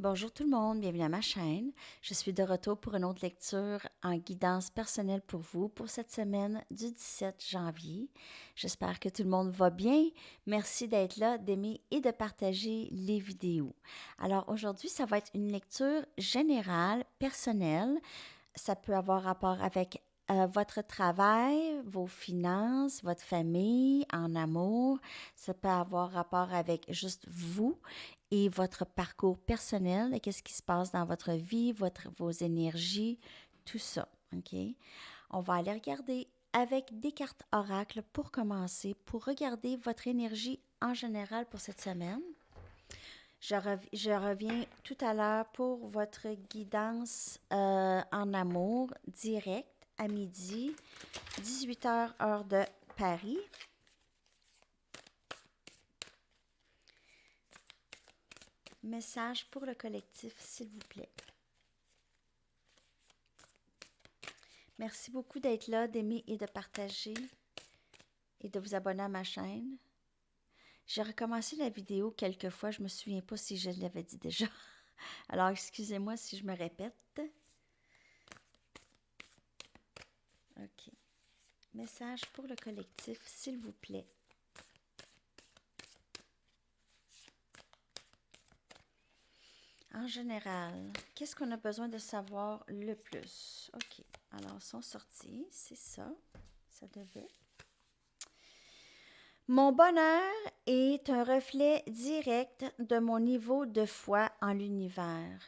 Bonjour tout le monde, bienvenue à ma chaîne. Je suis de retour pour une autre lecture en guidance personnelle pour vous pour cette semaine du 17 janvier. J'espère que tout le monde va bien. Merci d'être là, d'aimer et de partager les vidéos. Alors aujourd'hui, ça va être une lecture générale, personnelle. Ça peut avoir rapport avec votre travail, vos finances, votre famille, en amour. Ça peut avoir rapport avec juste vous et votre parcours personnel, et qu'est-ce qui se passe dans votre vie, vos énergies, tout ça. OK? On va aller regarder avec des cartes oracles pour commencer, pour regarder votre énergie en général pour cette semaine. Je reviens tout à l'heure pour votre guidance en amour direct à midi, 18h heure de Paris. Message pour le collectif, s'il vous plaît. Merci beaucoup d'être là, d'aimer et de partager et de vous abonner à ma chaîne. J'ai recommencé la vidéo quelques fois, je ne me souviens pas si je l'avais dit déjà. Alors, excusez-moi si je me répète. OK. Message pour le collectif, s'il vous plaît. En général, qu'est-ce qu'on a besoin de savoir le plus? OK. Alors, sont sortis, c'est ça. Ça devait. Mon bonheur est un reflet direct de mon niveau de foi en l'univers.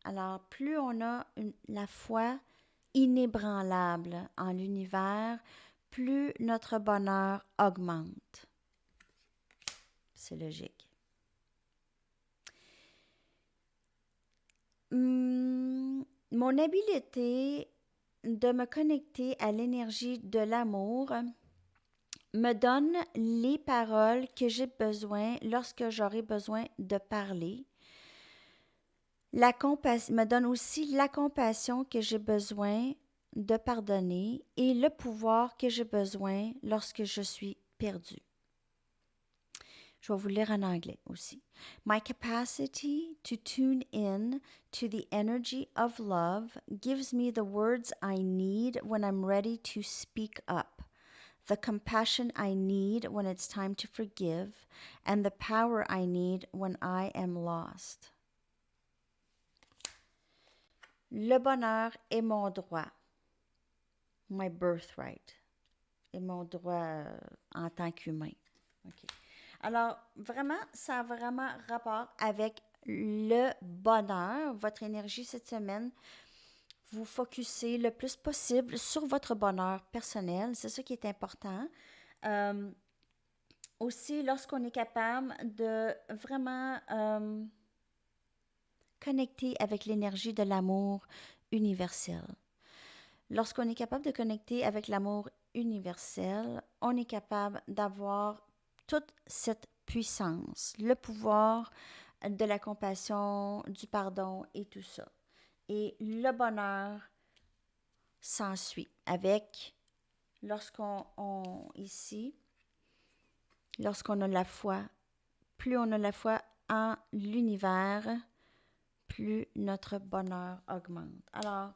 Alors, plus on a la foi inébranlable en l'univers, plus notre bonheur augmente. C'est logique. Mon habileté de me connecter à l'énergie de l'amour me donne les paroles que j'ai besoin lorsque j'aurai besoin de parler. Me donne aussi la compassion que j'ai besoin de pardonner et le pouvoir que j'ai besoin lorsque je suis perdue. Je vais vous lire en anglais aussi. My capacity to tune in to the energy of love gives me the words I need when I'm ready to speak up, the compassion I need when it's time to forgive, and the power I need when I am lost. Le bonheur est mon droit, my birthright, est mon droit en tant qu'humain. Okay. Alors, vraiment, ça a vraiment rapport avec le bonheur, votre énergie cette semaine. Vous focussez le plus possible sur votre bonheur personnel, c'est ça qui est important. Aussi, lorsqu'on est capable de vraiment connecter avec l'énergie de l'amour universel. Lorsqu'on est capable de connecter avec l'amour universel, on est capable d'avoir toute cette puissance, le pouvoir de la compassion, du pardon et tout ça. Et le bonheur s'ensuit avec, lorsqu'on a la foi, plus on a la foi en l'univers, plus notre bonheur augmente. Alors,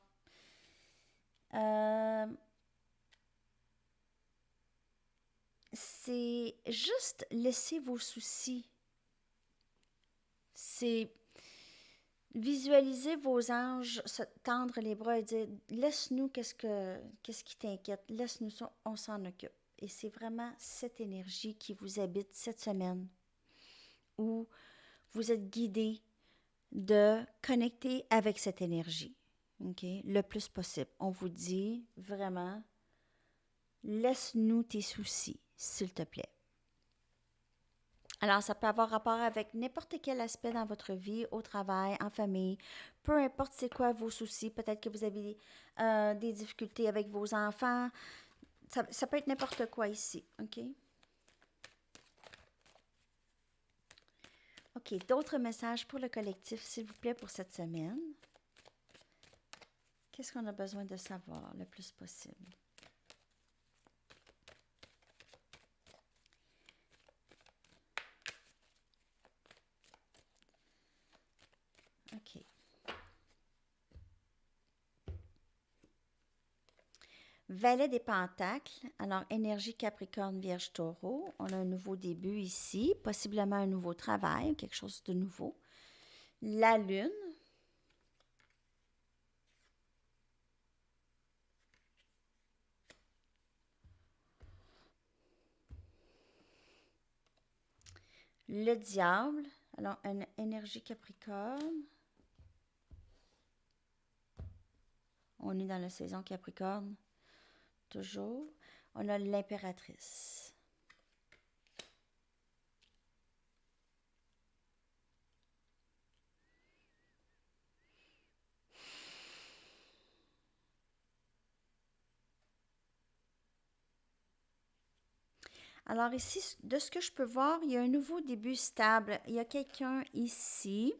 c'est juste laisser vos soucis. C'est visualiser vos anges se tendre les bras et dire laisse-nous qu'est-ce qui t'inquiète, laisse-nous ça, on s'en occupe. Et c'est vraiment cette énergie qui vous habite cette semaine où vous êtes guidé de connecter avec cette énergie, okay? Le plus possible. On vous dit vraiment laisse-nous tes soucis, s'il te plaît. Alors, ça peut avoir rapport avec n'importe quel aspect dans votre vie, au travail, en famille, peu importe c'est quoi vos soucis. Peut-être que vous avez des difficultés avec vos enfants. Ça peut être n'importe quoi ici, OK? OK, d'autres messages pour le collectif, s'il vous plaît, pour cette semaine. Qu'est-ce qu'on a besoin de savoir le plus possible? OK. Valet des Pentacles, alors énergie Capricorne, Vierge, Taureau. On a un nouveau début ici, possiblement un nouveau travail, quelque chose de nouveau. La Lune, le Diable, alors une énergie Capricorne. On est dans la saison Capricorne, toujours. On a l'Impératrice. Alors ici, de ce que je peux voir, il y a un nouveau début stable. Il y a quelqu'un ici.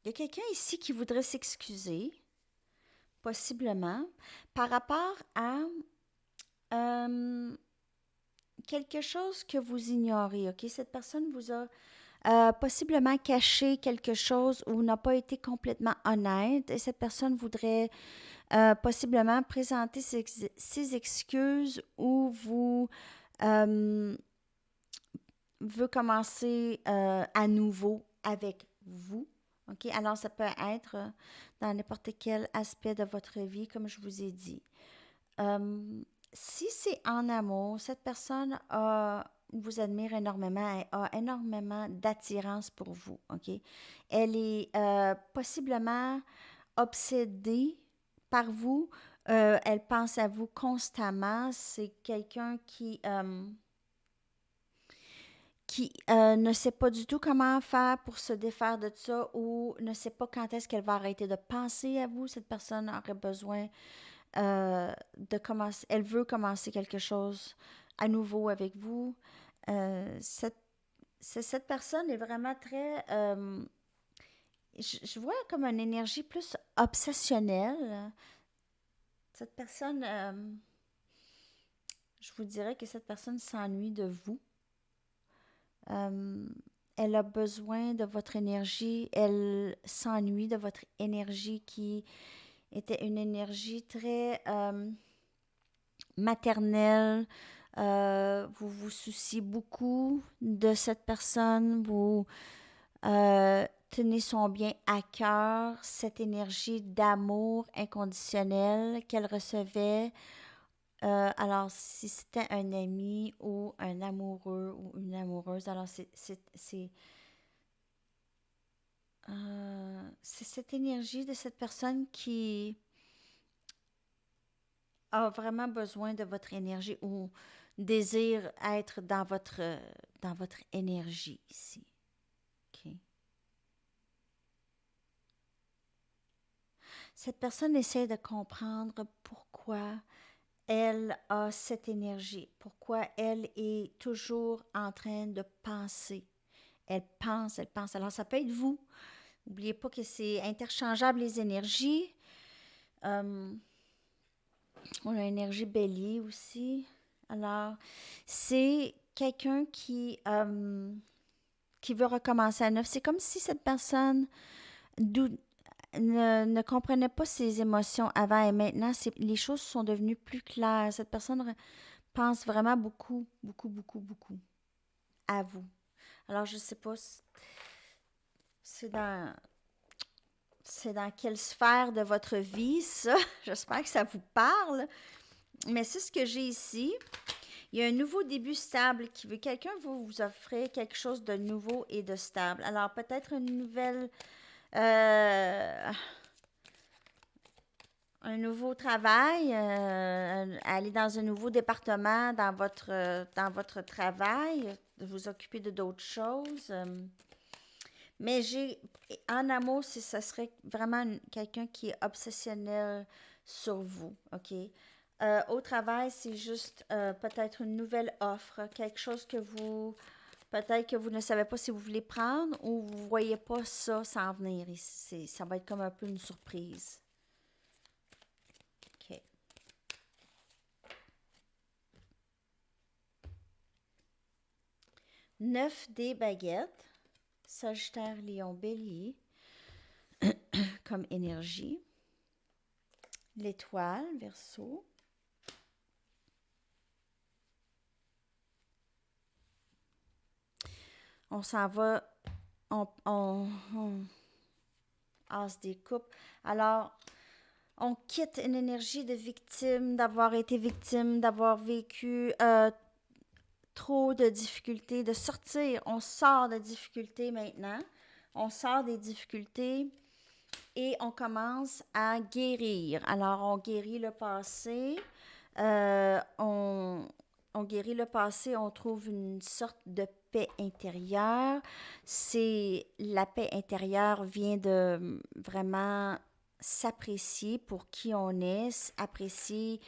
Il y a quelqu'un ici qui voudrait s'excuser, possiblement, par rapport à quelque chose que vous ignorez. OK? Cette personne vous a possiblement caché quelque chose ou n'a pas été complètement honnête et cette personne voudrait possiblement présenter ses excuses ou vous veut commencer à nouveau avec vous. OK? Alors, ça peut être dans n'importe quel aspect de votre vie, comme je vous ai dit. Si c'est en amour, cette personne vous admire énormément, elle a énormément d'attirance pour vous. OK? Elle est possiblement obsédée par vous. Elle pense à vous constamment. C'est quelqu'un qui ne sait pas du tout comment faire pour se défaire de ça ou ne sait pas quand est-ce qu'elle va arrêter de penser à vous. Cette personne aurait besoin de commencer, elle veut commencer quelque chose à nouveau avec vous. Cette personne est vraiment très, je vois comme une énergie plus obsessionnelle. Cette personne, je vous dirais que cette personne s'ennuie de vous. Euh, Elle a besoin de votre énergie. Elle s'ennuie de votre énergie qui était une énergie très maternelle. Vous vous souciez beaucoup de cette personne. Vous tenez son bien à cœur. Cette énergie d'amour inconditionnel qu'elle recevait. Alors, si c'était un ami ou un amoureux ou une amoureuse, alors c'est cette énergie de cette personne qui a vraiment besoin de votre énergie ou désire être dans votre énergie ici. OK. Cette personne essaie de comprendre pourquoi elle a cette énergie, pourquoi elle est toujours en train de penser. Elle pense, elle pense. Alors, ça peut être vous. N'oubliez pas que c'est interchangeable les énergies. Euh, on a l'énergie bélier aussi. Alors, c'est quelqu'un qui veut recommencer à neuf. C'est comme si cette personne ne comprenait pas ses émotions avant et maintenant, les choses sont devenues plus claires. Cette personne pense vraiment beaucoup, beaucoup, beaucoup, beaucoup à vous. Alors, je ne sais pas, c'est dans, c'est dans quelle sphère de votre vie, ça. J'espère que ça vous parle. Mais c'est ce que j'ai ici. Il y a un nouveau début stable qui veut quelqu'un vous offrir quelque chose de nouveau et de stable. Alors, peut-être une nouvelle... un nouveau travail, aller dans un nouveau département dans votre travail, vous occuper de d'autres choses. Mais en amour, ça serait vraiment quelqu'un qui est obsessionnel sur vous, OK? Au travail, c'est juste peut-être une nouvelle offre, quelque chose peut-être que vous ne savez pas si vous voulez prendre ou vous ne voyez pas ça s'en venir ici. Ça va être comme un peu une surprise. OK. 9 des baguettes, Sagittaire, Lion, Bélier, comme énergie. L'étoile, Verseau. On s'en va, on As des coupes. Alors, on quitte une énergie de victime, d'avoir été victime, d'avoir vécu trop de difficultés, de sortir. On sort de difficultés maintenant. On sort des difficultés et on commence à guérir. Alors, on guérit le passé. On guérit le passé, on trouve une sorte de paix intérieure. La paix intérieure vient de vraiment s'apprécier pour qui on est, apprécier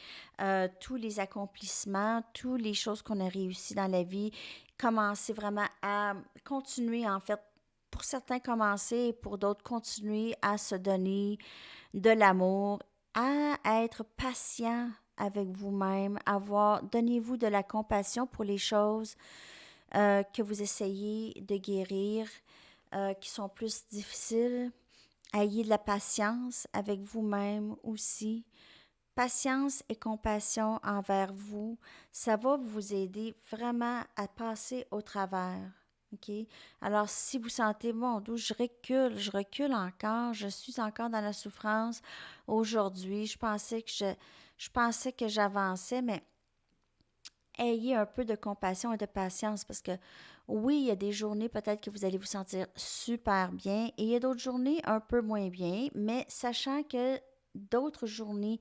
tous les accomplissements, toutes les choses qu'on a réussies dans la vie, commencer vraiment à continuer en fait, pour certains commencer et pour d'autres continuer à se donner de l'amour, à être patient avec vous-même, donnez-vous de la compassion pour les choses que vous essayez de guérir, qui sont plus difficiles. Ayez de la patience avec vous-même aussi. Patience et compassion envers vous, ça va vous aider vraiment à passer au travers. OK? Alors, si vous sentez, mon Dieu, je recule encore, je suis encore dans la souffrance aujourd'hui, je pensais que j'avançais, mais ayez un peu de compassion et de patience parce que oui, il y a des journées peut-être que vous allez vous sentir super bien et il y a d'autres journées un peu moins bien, mais sachant que d'autres journées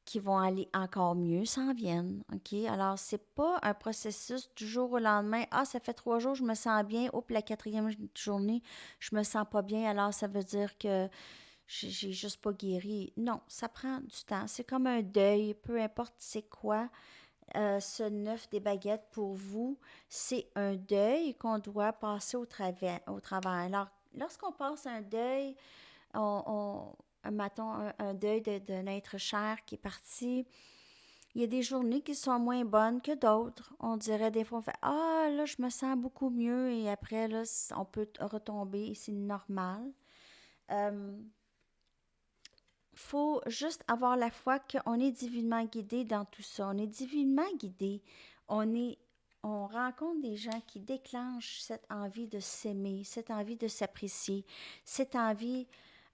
qui vont aller encore mieux s'en viennent, OK? Alors, c'est pas un processus du jour au lendemain. Ah, ça fait 3 jours, je me sens bien. Oups, la 4e journée, je me sens pas bien. Alors, ça veut dire que j'ai juste pas guéri. Non, ça prend du temps. C'est comme un deuil, peu importe c'est quoi. Ce 9 des baguettes pour vous, c'est un deuil qu'on doit passer au travers. Alors, lorsqu'on passe un deuil, mettons, un deuil d'un être cher qui est parti. Il y a des journées qui sont moins bonnes que d'autres. On dirait des fois, on fait ah, là, je me sens beaucoup mieux et après, là, on peut retomber et c'est normal. Euh, faut juste avoir la foi qu'on est divinement guidé dans tout ça. On est divinement guidé. On rencontre des gens qui déclenchent cette envie de s'aimer, cette envie de s'apprécier, cette envie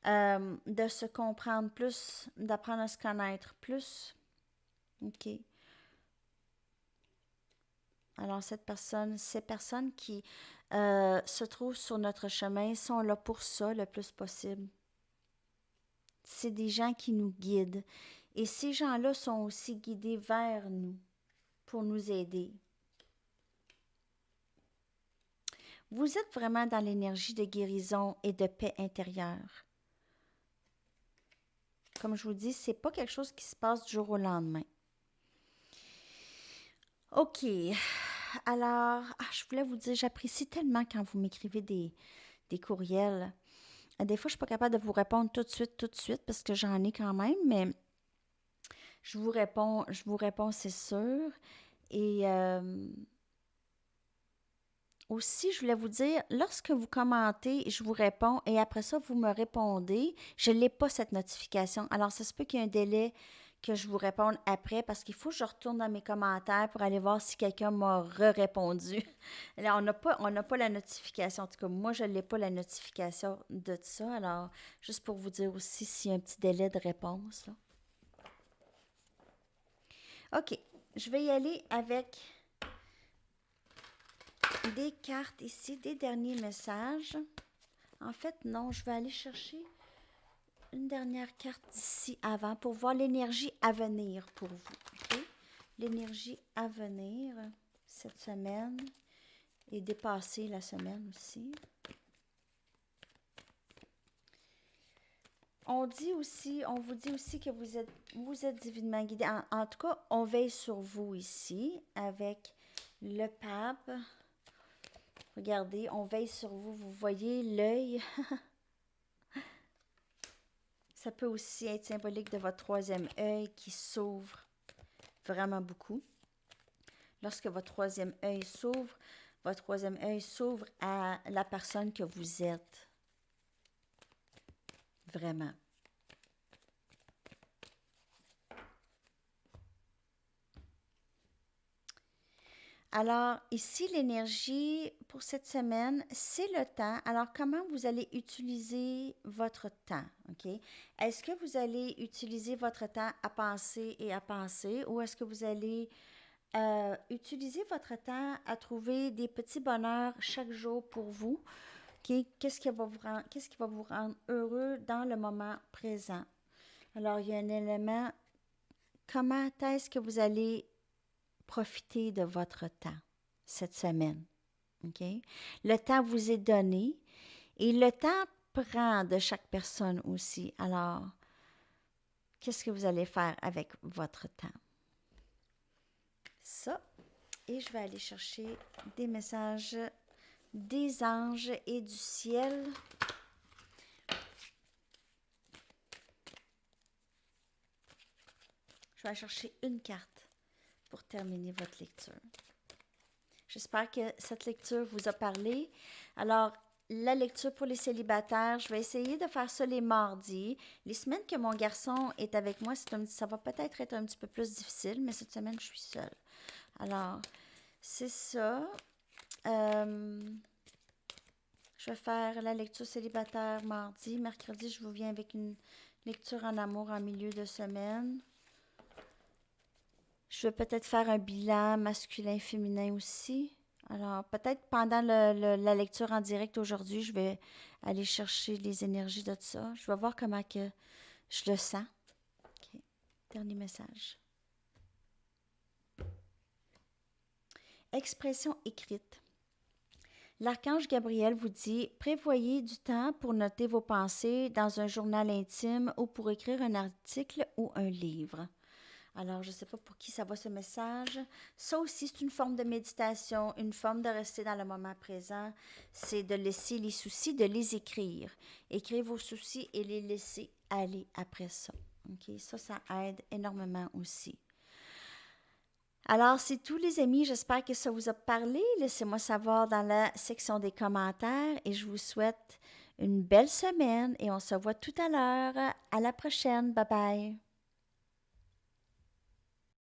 de se comprendre plus, d'apprendre à se connaître plus. OK. Alors, ces personnes qui se trouvent sur notre chemin sont là pour ça le plus possible. C'est des gens qui nous guident. Et ces gens-là sont aussi guidés vers nous pour nous aider. Vous êtes vraiment dans l'énergie de guérison et de paix intérieure. Comme je vous dis, c'est pas quelque chose qui se passe du jour au lendemain. OK. Alors, je voulais vous dire, j'apprécie tellement quand vous m'écrivez des courriels. Des fois, je ne suis pas capable de vous répondre tout de suite, parce que j'en ai quand même, mais je vous réponds, c'est sûr. Et aussi, je voulais vous dire, lorsque vous commentez, je vous réponds et après ça, vous me répondez. Je n'ai pas cette notification. Alors, ça se peut qu'il y ait un délai que je vous réponde après parce qu'il faut que je retourne dans mes commentaires pour aller voir si quelqu'un m'a répondu. Là, on n'a pas la notification. En tout cas, moi, je n'ai pas la notification de ça. Alors, juste pour vous dire aussi s'il y a un petit délai de réponse, là. OK. Je vais y aller avec des cartes ici, des derniers messages. En fait, non, je vais aller chercher une dernière carte d'ici avant pour voir l'énergie à venir pour vous. Okay? L'énergie à venir cette semaine et dépasser la semaine aussi. On vous dit aussi que vous êtes divinement guidé. En tout cas, on veille sur vous ici avec le pape. Regardez, on veille sur vous. Vous voyez l'œil. Ça peut aussi être symbolique de votre 3e œil qui s'ouvre vraiment beaucoup. Lorsque votre 3e œil s'ouvre, votre troisième œil s'ouvre à la personne que vous êtes. Vraiment. Alors, ici, l'énergie pour cette semaine, c'est le temps. Alors, comment vous allez utiliser votre temps? OK? Est-ce que vous allez utiliser votre temps à penser ou est-ce que vous allez utiliser votre temps à trouver des petits bonheurs chaque jour pour vous? OK? Qu'est-ce qui va vous rendre heureux dans le moment présent? Alors, il y a un élément, comment est-ce que vous allez profiter de votre temps cette semaine? OK? Le temps vous est donné et le temps prend de chaque personne aussi. Alors, qu'est-ce que vous allez faire avec votre temps? Ça, et je vais aller chercher des messages des anges et du ciel. Je vais aller chercher une carte pour terminer votre lecture. J'espère que cette lecture vous a parlé. Alors, la lecture pour les célibataires, je vais essayer de faire ça les mardis. Les semaines que mon garçon est avec moi, ça va peut-être être un petit peu plus difficile, mais cette semaine, je suis seule. Alors, c'est ça. Je vais faire la lecture célibataire mardi. Mercredi, je vous viens avec une lecture en amour en milieu de semaine. Je vais peut-être faire un bilan masculin-féminin aussi. Alors, peut-être pendant la lecture en direct aujourd'hui, je vais aller chercher les énergies de ça. Je vais voir comment que je le sens. OK. Dernier message. Expression écrite. L'archange Gabriel vous dit « Prévoyez du temps pour noter vos pensées dans un journal intime ou pour écrire un article ou un livre. » Alors, je ne sais pas pour qui ça va ce message. Ça aussi, c'est une forme de méditation, une forme de rester dans le moment présent. C'est de laisser les soucis, de les écrire. Écrire vos soucis et les laisser aller après ça. OK? Ça aide énormément aussi. Alors, c'est tout les amis. J'espère que ça vous a parlé. Laissez-moi savoir dans la section des commentaires et je vous souhaite une belle semaine et on se voit tout à l'heure. À la prochaine. Bye bye.